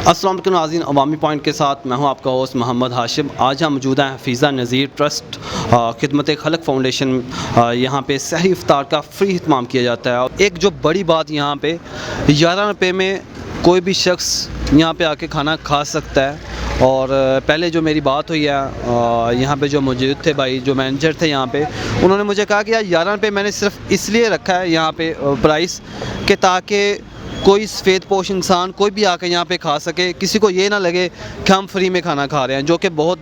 अस्सलाम वालेकुम नाज़रीन, अवामी पॉइंट के साथ मैं हूं आपका होस्ट मोहम्मद हाशिम। आज हम मौजूद हैं हफीज़ा नज़ीर ट्रस्ट खिदमत खलक फाउंडेशन। यहां पे सहरी इफ्तार का फ्री इत्माम किया जाता है। और एक जो बड़ी बात यहां पे 11 रुपये में कोई भी शख्स यहां पे आके खाना खा सकता है। और पहले जो मेरी बात हुई है यहाँ पे जो मौजूद थे भाई, जो मैनेजर थे यहाँ पे, उन्होंने मुझे कहा कि यार 11 रुपये मैंने सिर्फ इसलिए रखा है यहाँ पे प्राइस कि ताकि कोई सफ़ेद पोश इंसान कोई भी आकर यहाँ पे खा सके, किसी को ये ना लगे कि हम फ्री में खाना खा रहे हैं, जो कि बहुत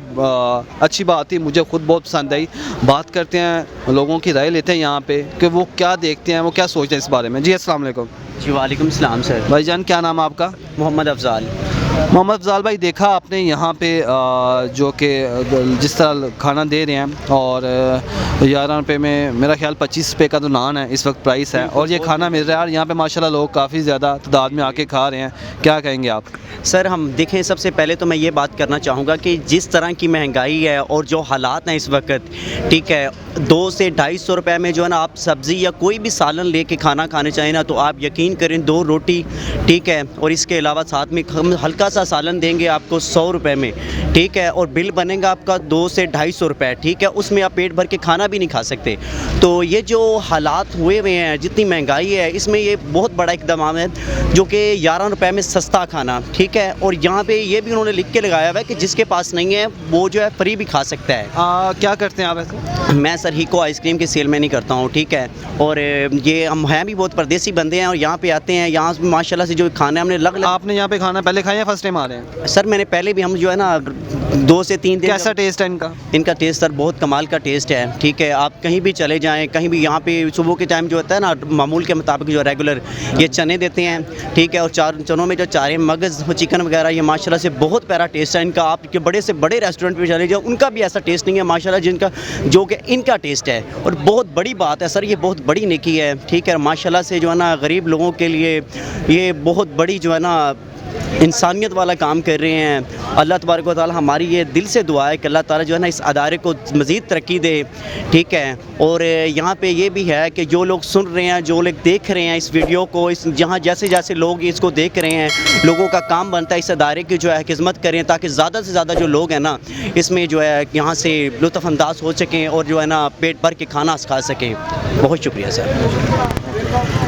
अच्छी बात थी। मुझे ख़ुद बहुत पसंद आई। बात करते हैं, लोगों की राय लेते हैं यहाँ पे कि वो क्या देखते हैं, वो क्या सोचते हैं इस बारे में। जी अस्सलाम वालेकुम। जी वालेकुम सलाम सर। भाईजान क्या नाम है आपका? मोहम्मद अफजाल। मोहम्मद अफजाल भाई, देखा आपने यहाँ पे जो कि जिस तरह खाना दे रहे हैं, और 11 रुपये में मेरा ख्याल 25 रुपये का तो नान है इस वक्त प्राइस है, और ये खाना मिल रहा है। और यहाँ पे माशाल्लाह लोग काफ़ी ज़्यादा तादाद में आके खा रहे हैं। क्या कहेंगे आप? सर हम देखें, सबसे पहले तो मैं ये बात करना चाहूँगा कि जिस तरह की महंगाई है और जो हालात हैं इस वक्त, ठीक है, 2 से 250 रुपये में जो है ना आप सब्ज़ी या कोई भी सालन लेके खाना खाने चाहिए ना, तो आप यकीन करें 2 रोटी, ठीक है, और इसके अलावा साथ में हम हल्का सा सालन देंगे आपको 100 रुपये में, ठीक है, और बिल बनेगा आपका 2 से 250 रुपये, ठीक है। उसमें आप पेट भर के खाना भी नहीं खा सकते। तो ये जो हालात हुए हुए हैं, जितनी महंगाई है, इसमें ये बहुत बड़ा इकदाम है जो कि 11 रुपये में सस्ता खाना, ठीक है। और यहाँ पे ये भी उन्होंने लिख के लगाया हुआ है कि जिसके पास नहीं है वो जो है फ्री भी खा सकता है। क्या करते हैं आप ऐसे? मैं सर हिको आइसक्रीम की सेल में नहीं करता हूँ, ठीक है। और ये हम हैं भी बहुत परदेसी बंदे हैं और यहाँ पे आते हैं, यहाँ माशाल्लाह से जो खाना है हमने अलग। आपने यहाँ पे खाना पहले खाया या फर्स्ट टाइम आ रहे हैं? सर मैंने पहले भी, हम जो है ना 2 से 3 दिन। कैसा टेस्ट है इनका? इनका टेस्ट सर बहुत कमाल का टेस्ट है, ठीक है। आप कहीं भी चले जाएँ, कहीं भी, यहाँ पे सुबह के टाइम जो होता है ना, मामूल के मुताबिक जो रेगुलर ये चने देते हैं, ठीक है। और चनों में जो चारे मगज़ चिकन वगैरह, ये माशाल्लाह से बहुत प्यारा टेस्ट है इनका। आप के बड़े से बड़े रेस्टोरेंट पे चले जाओ, उनका भी ऐसा टेस्ट नहीं है माशाल्लाह जिनका, जो कि इनका टेस्ट है। और बहुत बड़ी बात है सर, ये बहुत बड़ी नेकी है, ठीक है। माशाल्लाह से जो है ना गरीब लोगों के लिए ये बहुत बड़ी जो है ना इंसानियत वाला काम कर रहे हैं। अल्लाह तबारक व तआला, हमारी ये दिल से दुआ है कि अल्लाह ताला जो है ना इस अदारे को मज़ीद तरक्की दे, ठीक है। और यहाँ पे ये भी है कि जो लोग सुन रहे हैं, जो लोग देख रहे हैं इस वीडियो को, इस जहाँ जैसे जैसे लोग इसको देख रहे हैं, लोगों का काम बनता है इस अदारे की जो है खिदमत करें, ताकि ज़्यादा से ज़्यादा जो लोग हैं ना इसमें जो है यहाँ से लुत्फ़अंदाज़ हो सकें और जो है ना पेट भर के खाना खा सकें। बहुत शुक्रिया सर।